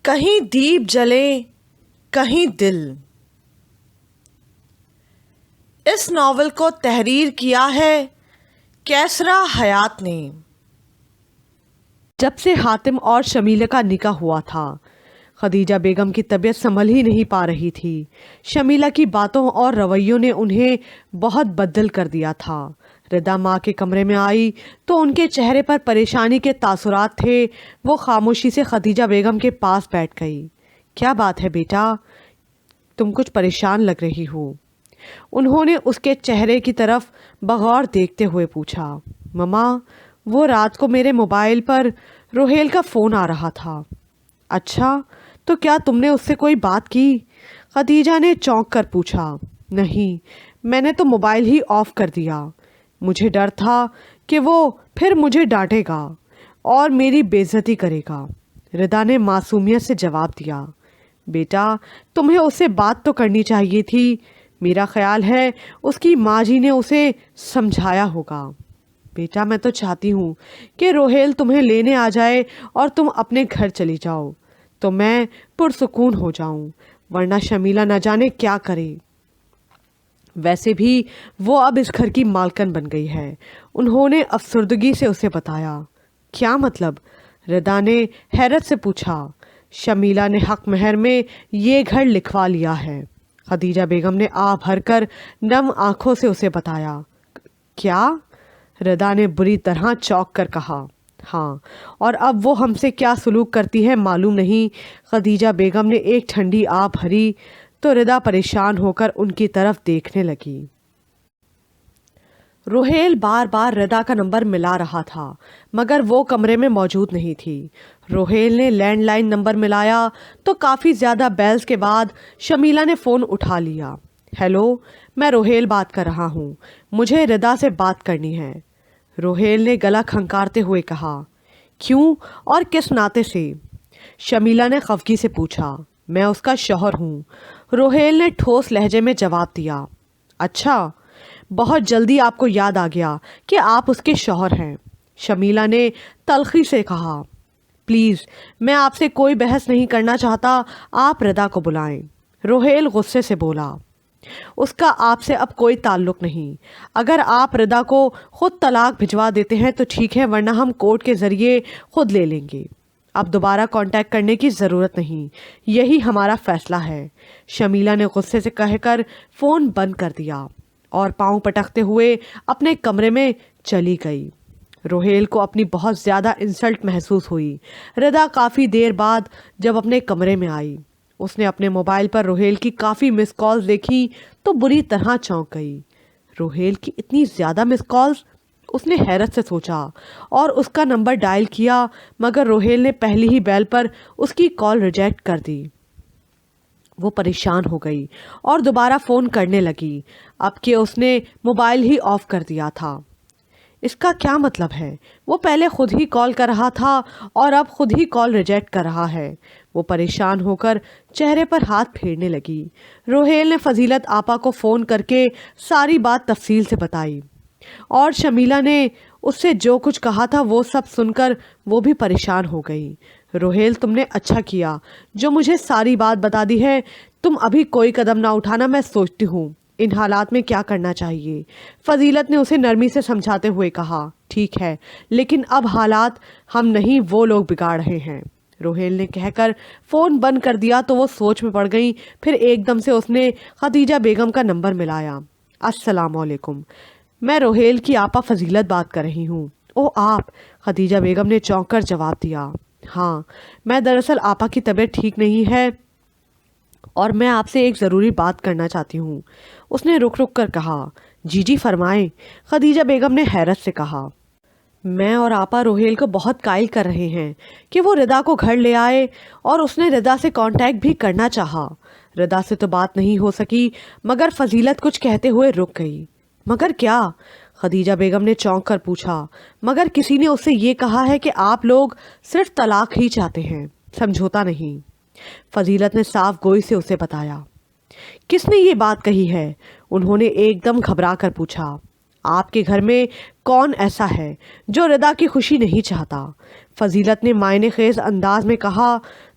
کہیں دیپ جلے کہیں دل۔ اس ناول کو تحریر کیا ہے کیسرا حیات نے۔ جب سے حاتم اور شمیلہ کا نکاح ہوا تھا، خدیجہ بیگم کی طبیعت سنبھل ہی نہیں پا رہی تھی۔ شمیلہ کی باتوں اور رویوں نے انہیں بہت بدل کر دیا تھا۔ ردا ماں کے کمرے میں آئی تو ان کے چہرے پر پریشانی کے تاثرات تھے۔ وہ خاموشی سے خدیجہ بیگم کے پاس بیٹھ گئی۔ کیا بات ہے بیٹا؟ تم کچھ پریشان لگ رہی ہو۔ انہوں نے اس کے چہرے کی طرف بغور دیکھتے ہوئے پوچھا۔ مما، وہ رات کو میرے موبائل پر روہیل کا فون آ رہا تھا۔ اچھا، تو کیا تم نے اس سے کوئی بات کی؟ خدیجہ نے چونک کر پوچھا۔ نہیں، میں نے تو موبائل ہی آف کر دیا۔ مجھے ڈر تھا کہ وہ پھر مجھے ڈانٹے گا اور میری بے عزتی کرے گا۔ ردا نے معصومیت سے جواب دیا۔ بیٹا، تمہیں اس سے بات تو کرنی چاہیے تھی۔ میرا خیال ہے اس کی ماں جی نے اسے سمجھایا ہوگا۔ بیٹا، میں تو چاہتی ہوں کہ روہیل تمہیں لینے آ جائے اور تم اپنے گھر چلی جاؤ تو میں پرسکون ہو جاؤں، ورنہ شمیلہ نہ جانے کیا کرے۔ ویسے بھی وہ اب اس گھر کی مالکن بن گئی ہے، انہوں نے افسردگی سے اسے بتایا۔ کیا مطلب؟ ردا نے حیرت سے پوچھا۔ شمیلہ نے حق مہر میں یہ گھر لکھوا لیا ہے، خدیجہ بیگم نے آہ بھر کر نم آنکھوں سے اسے بتایا۔ کیا؟ ردا نے بری طرح چونک کر کہا۔ ہاں، اور اب وہ ہم سے کیا سلوک کرتی ہے معلوم نہیں۔ خدیجہ بیگم نے ایک ٹھنڈی آہ بھری تو ردا پریشان ہو کر ان کی طرف دیکھنے لگی۔ روہیل بار بار ردا کا نمبر ملا رہا تھا مگر وہ کمرے میں موجود نہیں تھی۔ روہیل نے لینڈ لائن نمبر ملایا تو کافی زیادہ بیلز کے بعد شمیلہ نے فون اٹھا لیا۔ ہیلو، میں روہیل بات کر رہا ہوں، مجھے ردا سے بات کرنی ہے۔ روہیل نے گلا کھنکارتے ہوئے کہا۔ کیوں اور کس ناطے سے؟ شمیلہ نے خفگی سے پوچھا۔ میں اس کا شوہر ہوں، روہیل نے ٹھوس لہجے میں جواب دیا۔ اچھا، بہت جلدی آپ کو یاد آ گیا کہ آپ اس کے شوہر ہیں، شمیلہ نے تلخی سے کہا۔ پلیز، میں آپ سے کوئی بحث نہیں کرنا چاہتا، آپ ردا کو بلائیں، روہیل غصے سے بولا۔ اس کا آپ سے اب کوئی تعلق نہیں۔ اگر آپ ردا کو خود طلاق بھجوا دیتے ہیں تو ٹھیک ہے، ورنہ ہم کورٹ کے ذریعے خود لے لیں گے۔ اب دوبارہ کانٹیکٹ کرنے کی ضرورت نہیں، یہی ہمارا فیصلہ ہے، شمیلہ نے غصے سے کہہ کر فون بند کر دیا اور پاؤں پٹکتے ہوئے اپنے کمرے میں چلی گئی۔ روہیل کو اپنی بہت زیادہ انسلٹ محسوس ہوئی۔ ردا کافی دیر بعد جب اپنے کمرے میں آئی، اس نے اپنے موبائل پر روہیل کی کافی مس کالز دیکھی تو بری طرح چونک گئی۔ روہیل کی اتنی زیادہ مس کالز؟ اس نے حیرت سے سوچا اور اس کا نمبر ڈائل کیا مگر روہیل نے پہلی ہی بیل پر اس کی کال ریجیکٹ کر دی۔ وہ پریشان ہو گئی اور دوبارہ فون کرنے لگی، اب کہ اس نے موبائل ہی آف کر دیا تھا۔ اس کا کیا مطلب ہے؟ وہ پہلے خود ہی کال کر رہا تھا اور اب خود ہی کال ریجیکٹ کر رہا ہے۔ وہ پریشان ہو کر چہرے پر ہاتھ پھیرنے لگی۔ روہیل نے فضیلت آپا کو فون کر کے ساری بات تفصیل سے بتائی اور شمیلہ نے اس سے جو کچھ کہا تھا وہ سب سن کر وہ بھی پریشان ہو گئی۔ روہیل، تم نے اچھا کیا جو مجھے ساری بات بتا دی ہے۔ تم ابھی کوئی قدم نہ اٹھانا، میں سوچتی ہوں ان حالات میں کیا کرنا چاہیے۔ فضیلت نے اسے نرمی سے سمجھاتے ہوئے کہا۔ ٹھیک ہے، لیکن اب حالات ہم نہیں وہ لوگ بگاڑ رہے ہیں، روہیل نے کہہ کر فون بند کر دیا تو وہ سوچ میں پڑ گئی۔ پھر ایک دم سے اس نے خدیجہ بیگم کا نمبر ملایا۔ السلام علیکم، میں روہیل کی آپا فضیلت بات کر رہی ہوں۔ او آپ؟ خدیجہ بیگم نے چونک کر جواب دیا۔ ہاں، میں دراصل آپا کی طبیعت ٹھیک نہیں ہے اور میں آپ سے ایک ضروری بات کرنا چاہتی ہوں، اس نے رک رک کر کہا۔ جی جی فرمائیں، خدیجہ بیگم نے حیرت سے کہا۔ میں اور آپا روہیل کو بہت قائل کر رہے ہیں کہ وہ ردا کو گھر لے آئے اور اس نے ردا سے کانٹیکٹ بھی کرنا چاہا۔ ردا سے تو بات نہیں ہو سکی مگر فضیلت کچھ کہتے ہوئے رک گئی۔ مگر کیا؟ خدیجہ بیگم نے چونک کر پوچھا۔ مگر کسی نے اس سے یہ کہا ہے کہ آپ لوگ صرف طلاق ہی چاہتے ہیں، سمجھوتا نہیں، فضیلت نے صاف گوئی سے اسے بتایا۔ کس نے یہ بات کہی ہے؟ انہوں نے ایک دم گھبرا کر پوچھا۔ آپ کے گھر میں کون ایسا ہے جو ردا کی خوشی نہیں چاہتا؟ فضیلت نے معنی خیز انداز میں کہا۔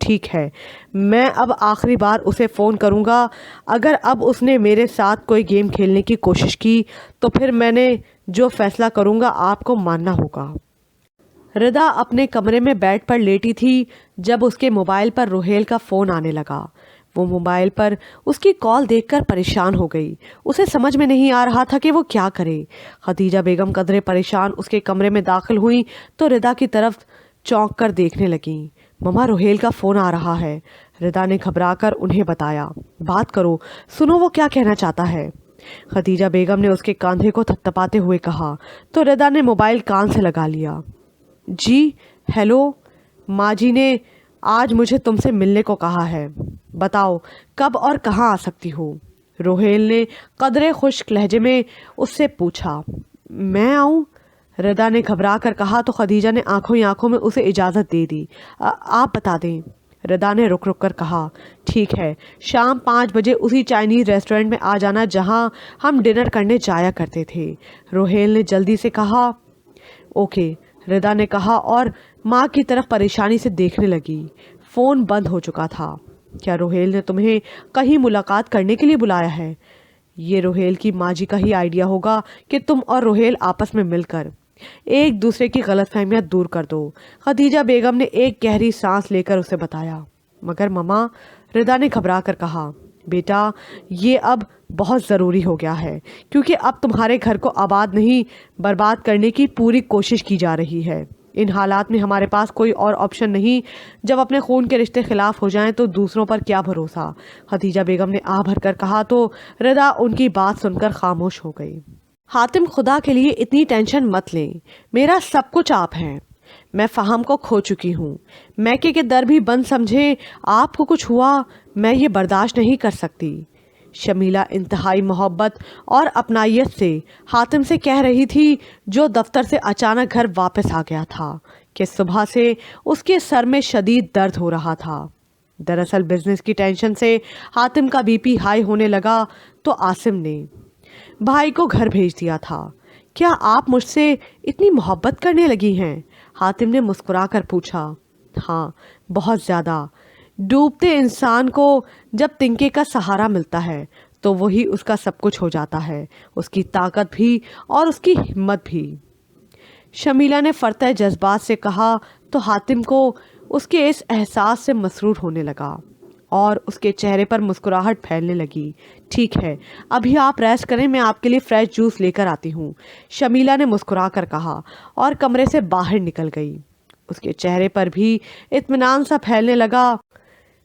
ٹھیک ہے، میں اب آخری بار اسے فون کروں گا۔ اگر اب اس نے میرے ساتھ کوئی گیم کھیلنے کی کوشش کی تو پھر میں نے جو فیصلہ کروں گا آپ کو ماننا ہوگا۔ ردا اپنے کمرے میں بیڈ پر لیٹی تھی جب اس کے موبائل پر روہیل کا فون آنے لگا۔ وہ موبائل پر اس کی کال دیکھ کر پریشان ہو گئی۔ اسے سمجھ میں نہیں آ رہا تھا کہ وہ کیا کرے۔ خدیجہ بیگم قدرے پریشان اس کے کمرے میں داخل ہوئی تو ردا کی طرف چونک کر دیکھنے لگیں۔ مما، روہیل کا فون آ رہا ہے۔ ردا نے گھبرا کر انہیں بتایا۔ بات کرو، سنو وہ کیا کہنا چاہتا ہے۔ خدیجہ بیگم نے اس کے کاندھے کو تھپتھپاتے ہوئے کہا تو ردا نے موبائل کان سے لگا لیا۔ جی ہیلو، ماں جی نے آج مجھے تم سے ملنے کو کہا ہے، بتاؤ کب اور کہاں آ سکتی ہو؟ روہیل نے قدرے خشک لہجے میں اس سے پوچھا۔ میں آؤں؟ ردا نے گھبرا کر کہا تو خدیجہ نے آنکھوں ہی آنکھوں میں اسے اجازت دے دی۔ آپ بتا دیں، ردا نے رک رک کر کہا۔ ٹھیک ہے، شام 5 بجے اسی چائنیز ریسٹورنٹ میں آ جانا جہاں ہم ڈنر کرنے جایا کرتے تھے، روہیل نے جلدی سے کہا۔ اوکے، ردا نے کہا اور ماں کی طرف پریشانی سے دیکھنے لگی۔ فون بند ہو چکا تھا۔ کیا روہیل نے تمہیں کہیں ملاقات کرنے کے لیے بلایا ہے؟ یہ روہیل کی ماں جی کا ہی آئیڈیا ہوگا کہ تم اور روہیل آپس میں مل کر ایک دوسرے کی غلط فہمیاں دور کر دو، خدیجہ بیگم نے ایک گہری سانس لے کر اسے بتایا۔ مگر مما، ردا نے گھبرا کر کہا، بیٹا یہ اب بہت ضروری ہو گیا ہے کیونکہ اب تمہارے گھر کو آباد نہیں برباد کرنے کی پوری کوشش کی جا رہی ہے۔ ان حالات میں ہمارے پاس کوئی اور آپشن نہیں۔ جب اپنے خون کے رشتے خلاف ہو جائیں تو دوسروں پر کیا بھروسہ؟ خدیجہ بیگم نے آہ بھر کر کہا تو ردا ان کی بات سن کر خاموش ہو گئی۔ حاتم، خدا کے لیے اتنی ٹینشن مت لیں، میرا سب کچھ آپ ہیں۔ میں فہم کو کھو چکی ہوں، میکے کے در بھی بند سمجھے آپ کو کچھ ہوا میں یہ برداشت نہیں کر سکتی۔ شمیلہ انتہائی محبت اور اپنائیت سے حاتم سے کہہ رہی تھی جو دفتر سے اچانک گھر واپس آ گیا تھا کہ صبح سے اس کے سر میں شدید درد ہو رہا تھا۔ دراصل بزنس کی ٹینشن سے حاتم کا بی پی ہائی ہونے لگا تو عاصم نے بھائی کو گھر بھیج دیا تھا۔ کیا آپ مجھ سے اتنی محبت کرنے لگی ہیں؟ حاتم نے مسکرا کر پوچھا۔ ہاں، بہت زیادہ۔ ڈوبتے انسان کو جب تنکے کا سہارا ملتا ہے تو وہی اس کا سب کچھ ہو جاتا ہے، اس کی طاقت بھی اور اس کی ہمت بھی۔ شمیلہ نے فرطہ جذبات سے کہا تو حاتم کو اس کے اس احساس سے مسرور ہونے لگا اور اس کے چہرے پر مسکراہٹ پھیلنے لگی۔ ٹھیک ہے، ابھی آپ ریسٹ کریں، میں آپ کے لیے فریش جوس لے کر آتی ہوں، شمیلہ نے مسکرا کر کہا اور کمرے سے باہر نکل گئی۔ اس کے چہرے پر بھی اطمینان سا پھیلنے لگا۔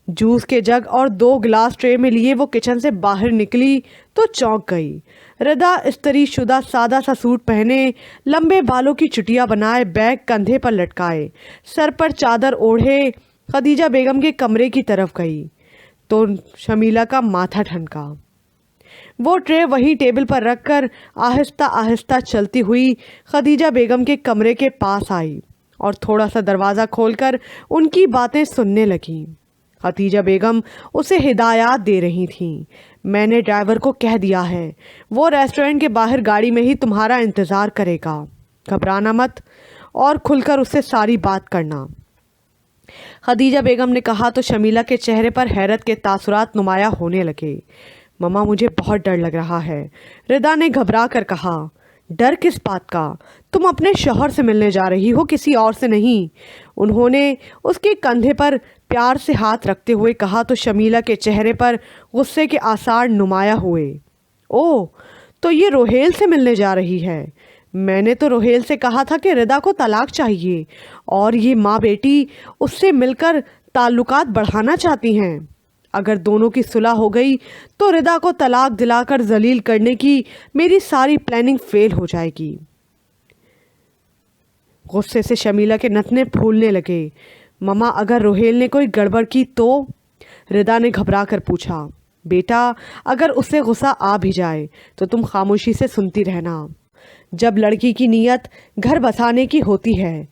جوس کے جگ اور 2 گلاس ٹرے میں لیے وہ کچن سے باہر نکلی تو چونک گئی۔ ردا استری شدہ سادہ سا سوٹ پہنے، لمبے بالوں کی چٹیاں بنائے، بیگ کندھے پر لٹکائے، سر پر چادر اوڑھے خدیجہ بیگم کے کمرے کی طرف گئی تو شمیلہ کا ماتھا ٹھنکا۔ وہ ٹرے وہیں ٹیبل پر رکھ کر آہستہ آہستہ چلتی ہوئی خدیجہ بیگم کے کمرے کے پاس آئی اور تھوڑا سا دروازہ کھول کر ان کی باتیں سننے لگیں۔ خدیجہ بیگم اسے ہدایات دے رہی تھیں۔ میں نے ڈرائیور کو کہہ دیا ہے، وہ ریسٹورنٹ کے باہر گاڑی میں ہی تمہارا انتظار کرے گا، گھبرانا مت اور کھل کر اس سے ساری بات کرنا، خدیجہ بیگم نے کہا تو شمیلہ کے چہرے پر حیرت کے تاثرات نمایاں ہونے لگے۔ مما، مجھے بہت ڈر لگ رہا ہے، ردا نے گھبرا کر کہا۔ ڈر کس بات کا؟ تم اپنے شوہر سے ملنے جا رہی ہو، کسی اور سے نہیں، انہوں نے اس کے کندھے پر پیار سے ہاتھ رکھتے ہوئے کہا تو شمیلہ کے چہرے پر غصے کے آثار نمایاں ہوئے۔ اوہ، تو یہ روہیل سے ملنے جا رہی ہے؟ میں نے تو روہیل سے کہا تھا کہ ردا کو طلاق چاہیے اور یہ ماں بیٹی اس سے مل کر تعلقات بڑھانا چاہتی ہیں۔ اگر دونوں کی صلح ہو گئی تو ردا کو طلاق دلا کر ذلیل کرنے کی میری ساری پلاننگ فیل ہو جائے گی۔ غصے سے شمیلہ کے نتنے پھولنے لگے۔ مما، اگر روہیل نے کوئی گڑبڑ کی تو؟ ردا نے گھبرا کر پوچھا۔ بیٹا، اگر اس سے غصہ آ بھی جائے تو تم خاموشی سے سنتی رہنا۔ جب لڑکی کی نیت گھر بسانے کی ہوتی ہے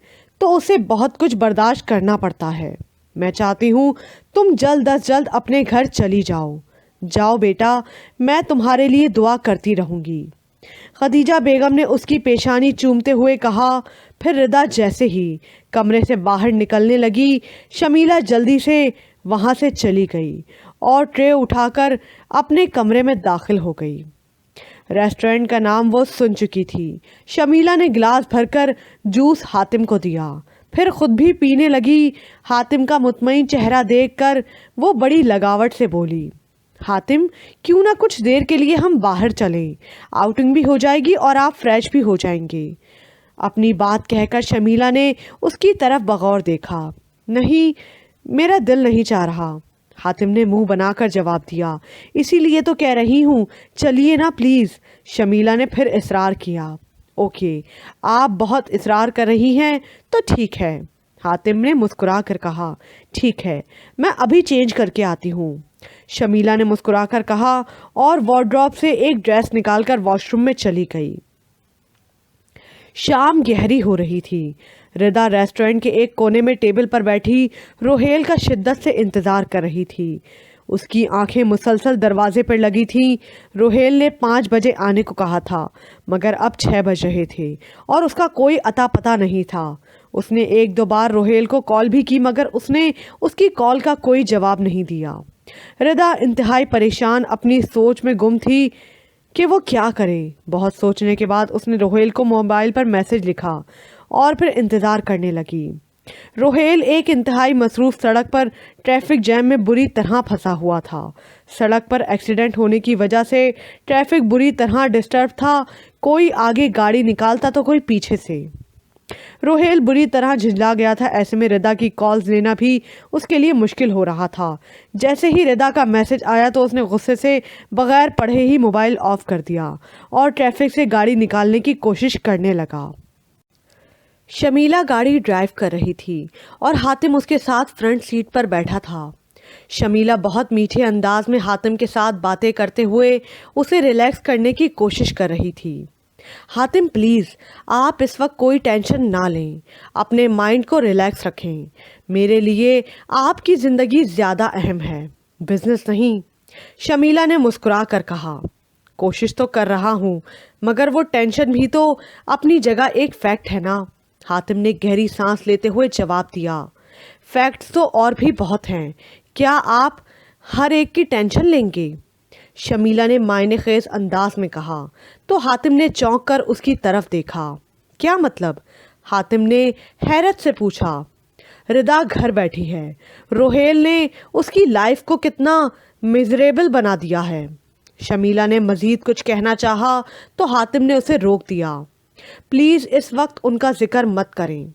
تو اسے بہت کچھ برداشت کرنا پڑتا ہے۔ میں چاہتی ہوں تم جلد از جلد اپنے گھر چلی جاؤ۔ جاؤ بیٹا، میں تمہارے لیے دعا کرتی رہوں گی۔ خدیجہ بیگم نے اس کی پیشانی چومتے ہوئے کہا۔ پھر ردا جیسے ہی کمرے سے باہر نکلنے لگی، شمیلہ جلدی سے وہاں سے چلی گئی اور ٹرے اٹھا کر اپنے کمرے میں داخل ہو گئی۔ ریسٹورنٹ کا نام وہ سن چکی تھی۔ شمیلہ نے گلاس بھر کر جوس حاتم کو دیا، پھر خود بھی پینے لگی۔ حاتم کا مطمئن چہرہ دیکھ کر وہ بڑی لگاوٹ سے بولی، حاتم کیوں نہ کچھ دیر کے لیے ہم باہر چلیں، آؤٹنگ بھی ہو جائے گی اور آپ فریش بھی ہو جائیں گے۔ اپنی بات کہہ کر شمیلہ نے اس کی طرف بغور دیکھا۔ نہیں، میرا دل نہیں چاہ رہا، حاتم نے منہ بنا کر جواب دیا۔ اسی لیے تو کہہ رہی ہوں، چلیے نا پلیز۔ شمیلہ نے پھر اصرار کیا۔ اوکے، آپ بہت اصرار کر رہی ہیں تو ٹھیک ہے، حاتم نے مسکرا کر کہا۔ ٹھیک ہے، میں ابھی چینج کر کے آتی ہوں، شمیلہ نے مسکرا کر کہا اور وارڈروب سے ایک ڈریس نکال کر واش روم میں چلی گئی۔ شام گہری ہو رہی تھی۔ ردا ریسٹورنٹ کے ایک کونے میں ٹیبل پر بیٹھی روہیل کا شدت سے انتظار کر رہی تھی۔ اس کی آنکھیں مسلسل دروازے پر لگی تھیں۔ روہیل نے 5 بجے آنے کو کہا تھا، مگر اب 6 بج رہے تھے اور اس کا کوئی اتا پتہ نہیں تھا۔ اس نے 1-2 بار روہیل کو کال بھی کی، مگر اس نے اس کی کال کا کوئی جواب نہیں دیا۔ ردا انتہائی پریشان اپنی سوچ میں گم تھی کہ وہ کیا کرے۔ بہت سوچنے کے بعد اس نے روہیل کو موبائل پر میسج لکھا اور پھر انتظار کرنے لگی۔ روہیل ایک انتہائی مصروف سڑک پر ٹریفک جیم میں بری طرح پھنسا ہوا تھا۔ سڑک پر ایکسیڈنٹ ہونے کی وجہ سے ٹریفک بری طرح ڈسٹرب تھا، کوئی آگے گاڑی نکالتا تو کوئی پیچھے سے۔ روہیل بری طرح جھنجلا گیا تھا، ایسے میں ردا کی کالز لینا بھی اس کے لیے مشکل ہو رہا تھا۔ جیسے ہی ردا کا میسج آیا تو اس نے غصے سے بغیر پڑھے ہی موبائل آف کر دیا اور ٹریفک سے گاڑی نکالنے کی کوشش کرنے لگا۔ شمیلہ گاڑی ڈرائیو کر رہی تھی اور حاتم اس کے ساتھ فرنٹ سیٹ پر بیٹھا تھا۔ شمیلہ بہت میٹھے انداز میں حاتم کے ساتھ باتیں کرتے ہوئے اسے ریلیکس کرنے کی کوشش کر رہی تھی۔ حاتم پلیز، آپ اس وقت کوئی ٹینشن نہ لیں، اپنے مائنڈ کو ریلیکس رکھیں، میرے لیے آپ کی زندگی زیادہ اہم ہے، بزنس نہیں، شمیلہ نے مسکرا کر کہا۔ کوشش تو کر رہا ہوں، مگر وہ ٹینشن بھی تو اپنی جگہ ایک فیکٹ ہے نا، حاتم نے گہری سانس لیتے ہوئے جواب دیا۔ فیکٹس تو اور بھی بہت ہیں، کیا آپ ہر ایک کی ٹینشن لیں گے؟ شمیلہ نے معنی خیز انداز میں کہا تو حاتم نے چونک کر اس کی طرف دیکھا۔ کیا مطلب؟ حاتم نے حیرت سے پوچھا۔ ردا گھر بیٹھی ہے، روہیل نے اس کی لائف کو کتنا میزریبل بنا دیا ہے۔ شمیلہ نے مزید کچھ کہنا چاہا تو حاتم نے اسے روک دیا۔ پلیز اس وقت ان کا ذکر مت کریں،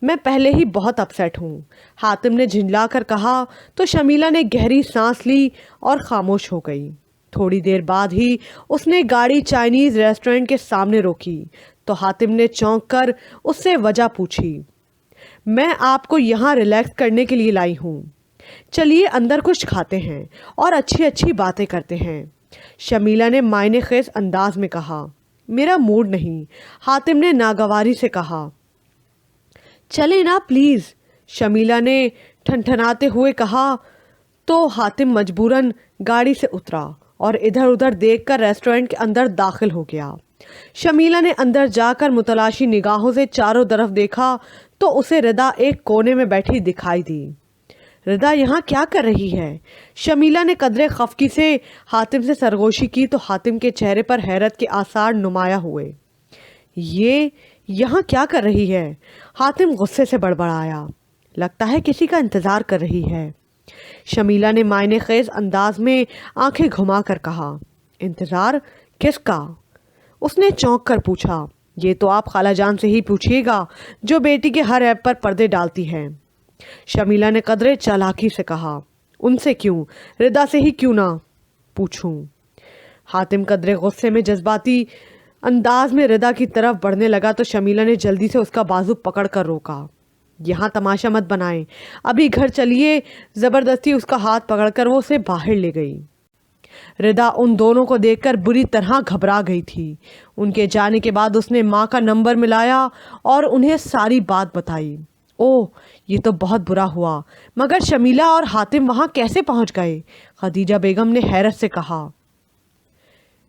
میں پہلے ہی بہت اپسیٹ ہوں، حاتم نے جھنجلا کر کہا تو شمیلہ نے گہری سانس لی اور خاموش ہو گئی۔ تھوڑی دیر بعد ہی اس نے گاڑی چائنیز ریسٹورنٹ کے سامنے روکی تو حاتم نے چونک کر اس سے وجہ پوچھی۔ میں آپ کو یہاں ریلیکس کرنے کے لیے لائی ہوں، چلیے اندر کچھ کھاتے ہیں اور اچھی اچھی باتیں کرتے ہیں، شمیلہ نے معنی خیز انداز میں کہا۔ میرا موڈ نہیں، حاتم نے ناگواری سے کہا۔ چلے نا پلیز، شمیلہ نے ٹھنٹھناتے ہوئے کہا تو حاتم مجبوراً گاڑی سے اترا اور ادھر ادھر دیکھ کر ریسٹورنٹ کے اندر داخل ہو گیا۔ شمیلہ نے اندر جا کر متلاشی نگاہوں سے چاروں طرف دیکھا تو اسے ردا ایک کونے میں بیٹھی دکھائی دی۔ ردا یہاں کیا کر رہی ہے؟ شمیلہ نے قدرے خفگی سے حاتم سے سرگوشی کی تو حاتم کے چہرے پر حیرت کے آثار نمایاں ہوئے۔ یہ یہاں کیا کر رہی ہے؟ حاتم غصے سے بڑبڑایا۔ لگتا ہے کسی کا انتظار کر رہی ہے، شمیلہ نے معنی خیز انداز میں آنکھیں گھما کر کہا۔ انتظار کس کا؟ اس نے چونک کر پوچھا۔ یہ تو آپ خالہ جان سے ہی پوچھیے گا جو بیٹی کے ہر ایپ پر پردے ڈالتی ہیں، شمیلہ نے قدرے چالاکی سے کہا۔ ان سے کیوں؟ ردا سے ہی کیوں نہ پوچھوں؟ حاتم قدرے غصے میں جذباتی انداز میں ردا کی طرف بڑھنے لگا تو شمیلہ نے جلدی سے اس کا بازو پکڑ کر روکا۔ یہاں تماشا مت بنائیں، ابھی گھر چلیے، زبردستی اس کا ہاتھ پکڑ کر وہ اسے باہر لے گئی۔ ردا ان دونوں کو دیکھ کر بری طرح گھبرا گئی تھی۔ ان کے جانے کے بعد اس نے ماں کا نمبر ملایا اور انہیں ساری بات بتائی۔ اوہ، یہ تو بہت برا ہوا، مگر شمیلہ اور حاتم وہاں کیسے پہنچ گئے؟ خدیجہ بیگم نے حیرت سے کہا۔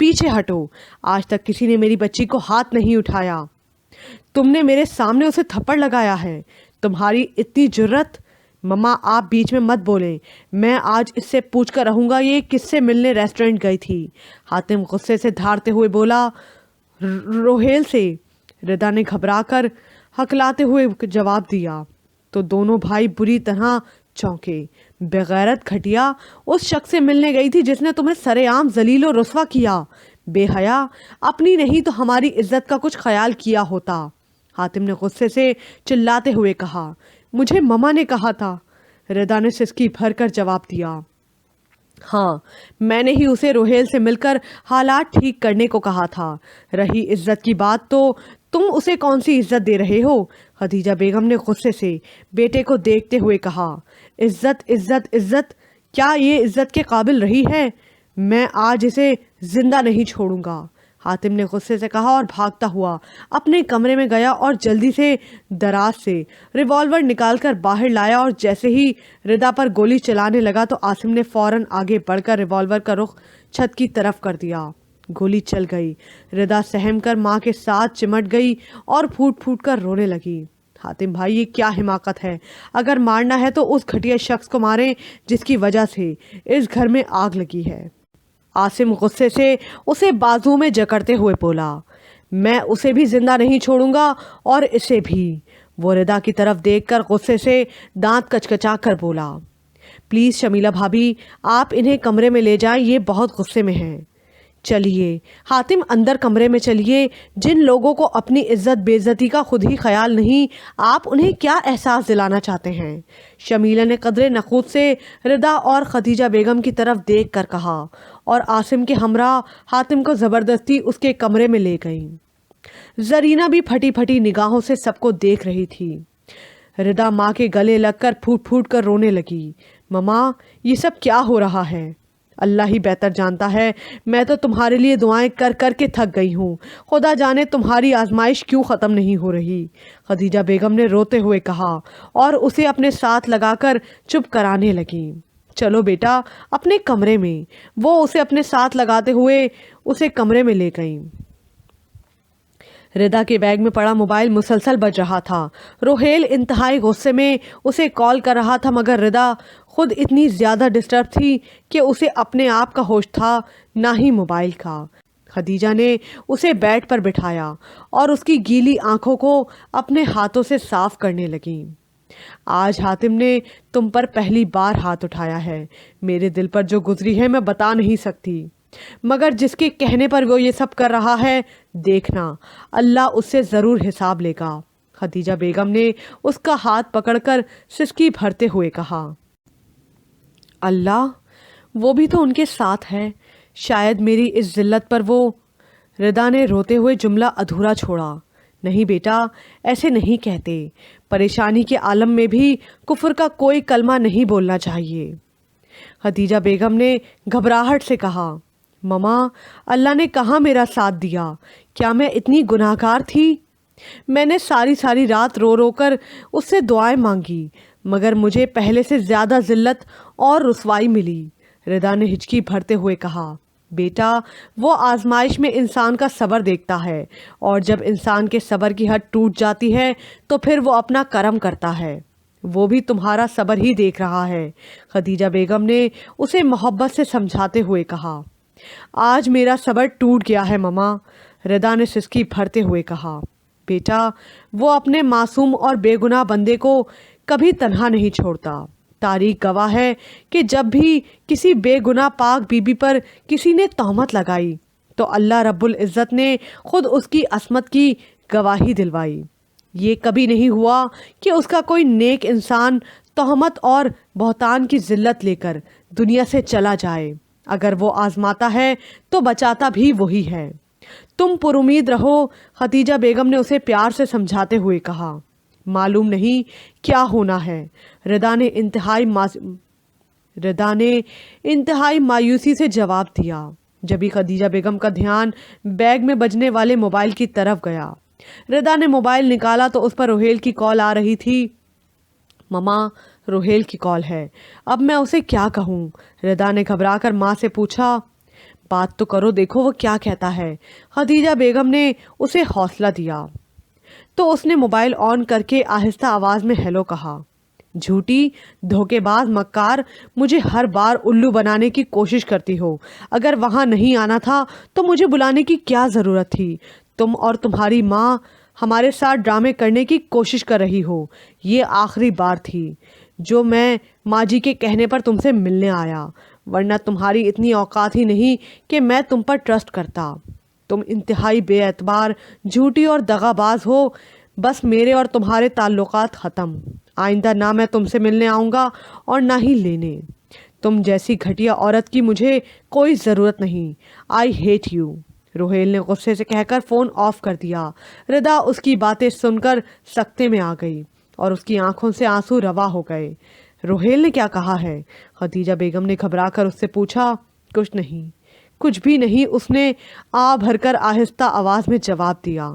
پیچھے ہٹو, آج تک کسی نے میری بچی کو ہاتھ نہیں اٹھایا. تم نے میرے سامنے اسے تھپڑ لگایا ہے, تمہاری اتنی جرت. مما آپ بیچ میں مت بولیں, میں آج اس سے پوچھ کر رہوں گا یہ کس سے ملنے ریسٹورنٹ گئی تھی. حاتم غصے سے دھاڑتے ہوئے بولا, روہیل سے. ردا نے گھبرا کر ہکلاتے ہوئے جواب دیا تو دونوں بھائی بری طرح چونکے. بغیرت گھٹیا, اس شخص سے ملنے گئی تھی جس نے تمہیں سرے عام ذلیل و رسوا کیا. بے حیا, اپنی نہیں تو ہماری عزت کا کچھ خیال کیا ہوتا. حاتم نے غصے سے چلاتے ہوئے کہا, مجھے مما نے کہا تھا. ردا نے سسکی بھر کر جواب دیا, ہاں میں نے ہی اسے روہیل سے مل کر حالات ٹھیک کرنے کو کہا تھا. رہی عزت کی بات تو تم اسے کون سی عزت دے رہے ہو؟ خدیجہ بیگم نے غصے سے بیٹے کو دیکھتے ہوئے کہا, عزت عزت عزت, کیا یہ عزت کے قابل رہی ہے؟ میں آج اسے زندہ نہیں چھوڑوں گا. حاتم نے غصے سے کہا اور بھاگتا ہوا اپنے کمرے میں گیا اور جلدی سے دراز سے ریوالور نکال کر باہر لایا اور جیسے ہی ردا پر گولی چلانے لگا تو عاصم نے فوراً آگے بڑھ کر ریوالور کا رخ چھت کی طرف کر دیا. گولی چل گئی. ردا سہم کر ماں کے ساتھ چمٹ گئی اور پھوٹ پھوٹ کر رونے لگی. حاتم بھائی یہ کیا حماقت ہے؟ اگر مارنا ہے تو اس گھٹیا شخص کو ماریں جس کی وجہ سے اس گھر میں آگ لگی ہے. عاصم غصے سے اسے بازو میں جکڑتے ہوئے بولا, میں اسے بھی زندہ نہیں چھوڑوں گا اور اسے بھی. وہ ردا کی طرف دیکھ کر غصے سے دانت کچکچا کر بولا, پلیز شمیلہ بھابھی آپ انہیں کمرے میں لے جائیں, یہ بہت غصے میں ہیں. چلیے حاتم اندر کمرے میں چلیے. جن لوگوں کو اپنی عزت بے عزتی کا خود ہی خیال نہیں, آپ انہیں کیا احساس دلانا چاہتے ہیں؟ شمیلہ نے قدرے نخوت سے ردا اور خدیجہ بیگم کی طرف دیکھ کر کہا اور عاصم کے ہمراہ حاتم کو زبردستی اس کے کمرے میں لے گئی. زرینہ بھی پھٹی پھٹی نگاہوں سے سب کو دیکھ رہی تھی. ردا ماں کے گلے لگ کر پھوٹ پھوٹ کر رونے لگی. مما یہ سب کیا ہو رہا ہے؟ اللہ ہی بہتر جانتا ہے, میں تو تمہارے لیے دعائیں کر کر کے تھک گئی ہوں. خدا جانے تمہاری آزمائش کیوں ختم نہیں ہو رہی. خدیجہ بیگم نے روتے ہوئے کہا اور اسے اپنے ساتھ لگا کر چپ کرانے لگی. چلو بیٹا اپنے کمرے میں. وہ اسے اپنے ساتھ لگاتے ہوئے اسے کمرے میں لے گئیں. ردا کے بیگ میں پڑا موبائل مسلسل بج رہا تھا. روہیل انتہائی غصے میں اسے کال کر رہا تھا مگر ردا خود اتنی زیادہ ڈسٹرب تھی کہ اسے اپنے آپ کا ہوش تھا نہ ہی موبائل کا. خدیجہ نے اسے بیڈ پر بٹھایا اور اس کی گیلی آنکھوں کو اپنے ہاتھوں سے صاف کرنے لگی. آج حاتم نے تم پر پہلی بار ہاتھ اٹھایا ہے. میرے دل پر جو گزری ہے میں بتا نہیں سکتی, مگر جس کے کہنے پر وہ یہ سب کر رہا ہے, دیکھنا اللہ اس سے ضرور حساب لے گا. خدیجہ بیگم نے اس کا ہاتھ پکڑ کر سسکی بھرتے ہوئے کہا, اللہ وہ بھی تو ان کے ساتھ ہے, شاید میری اس ذلت پر وہ. ردا نے روتے ہوئے جملہ ادھورا چھوڑا. نہیں بیٹا ایسے نہیں کہتے, پریشانی کے عالم میں بھی کفر کا کوئی کلمہ نہیں بولنا چاہیے. خدیجہ بیگم نے گھبراہٹ سے کہا, مما اللہ نے کہاں میرا ساتھ دیا؟ کیا میں اتنی گناہگار تھی؟ میں نے ساری رات رو رو کر اس سے دعائیں مانگی مگر مجھے پہلے سے زیادہ ذلت اور رسوائی ملی. ردا نے ہچکی بھرتے ہوئے کہا, بیٹا وہ آزمائش میں انسان کا صبر دیکھتا ہے اور جب انسان کے صبر کی حد ٹوٹ جاتی ہے تو پھر وہ اپنا کرم کرتا ہے. وہ بھی تمہارا صبر ہی دیکھ رہا ہے. خدیجہ بیگم نے اسے محبت سے سمجھاتے ہوئے کہا, آج میرا صبر ٹوٹ گیا ہے مما. ردا نے سسکی بھرتے ہوئے کہا, بیٹا وہ اپنے معصوم اور بے گناہ بندے کو کبھی تنہا نہیں چھوڑتا. تاریخ گواہ ہے کہ جب بھی کسی بے گناہ پاک بی بی پر کسی نے تہمت لگائی تو اللہ رب العزت نے خود اس کی عصمت کی گواہی دلوائی. یہ کبھی نہیں ہوا کہ اس کا کوئی نیک انسان تہمت اور بہتان کی ذلت لے کر دنیا سے چلا جائے. اگر وہ آزماتا ہے تو بچاتا بھی وہی ہے. تم پر امید رہو. خدیجہ بیگم نے اسے پیار سے سمجھاتے ہوئے کہا. معلوم نہیں کیا ہونا ہے. ردا نے انتہائی مایوسی سے جواب دیا. جبھی خدیجہ بیگم کا دھیان بیگ میں بجنے والے موبائل کی طرف گیا. ردا نے موبائل نکالا تو اس پر روہیل کی کال آ رہی تھی. مما روہیل کی کال ہے, اب میں اسے کیا کہوں؟ ردا نے گھبرا کر ماں سے پوچھا. بات تو کرو، دیکھو وہ کیا کہتا ہے۔ خدیجہ بیگم نے اسے حوصلہ دیا تو اس نے موبائل آن کر کے آہستہ آواز میں ہیلو کہا۔ جھوٹی، دھوکے باز، مکار، مجھے ہر بار الو بنانے کی کوشش کرتی ہو۔ اگر وہاں نہیں آنا تھا تو مجھے بلانے کی کیا ضرورت تھی؟ تم اور تمہاری ماں ہمارے ساتھ ڈرامے کرنے کی کوشش کر رہی ہو۔ یہ آخری بار تھی جو میں ماں جی کے کہنے پر تم سے ملنے آیا، ورنہ تمہاری اتنی اوقات ہی نہیں کہ میں تم پر ٹرسٹ کرتا۔ تم انتہائی بے اعتبار، جھوٹی اور دغا باز ہو۔ بس میرے اور تمہارے تعلقات ختم۔ آئندہ نہ میں تم سے ملنے آؤں گا اور نہ ہی لینے۔ تم جیسی گھٹیا عورت کی مجھے کوئی ضرورت نہیں۔ I hate you. روہیل نے غصے سے کہہ کر فون آف کر دیا۔ ردا اس کی باتیں سن کر سکتے میں آ گئی اور اس کی آنکھوں سے آنسو روا ہو گئے۔ روہیل نے کیا کہا ہے؟ خدیجہ بیگم نے گھبرا کر اس سے پوچھا۔ کچھ نہیں، کچھ بھی نہیں، اس نے آ بھر کر آہستہ آواز میں جواب دیا۔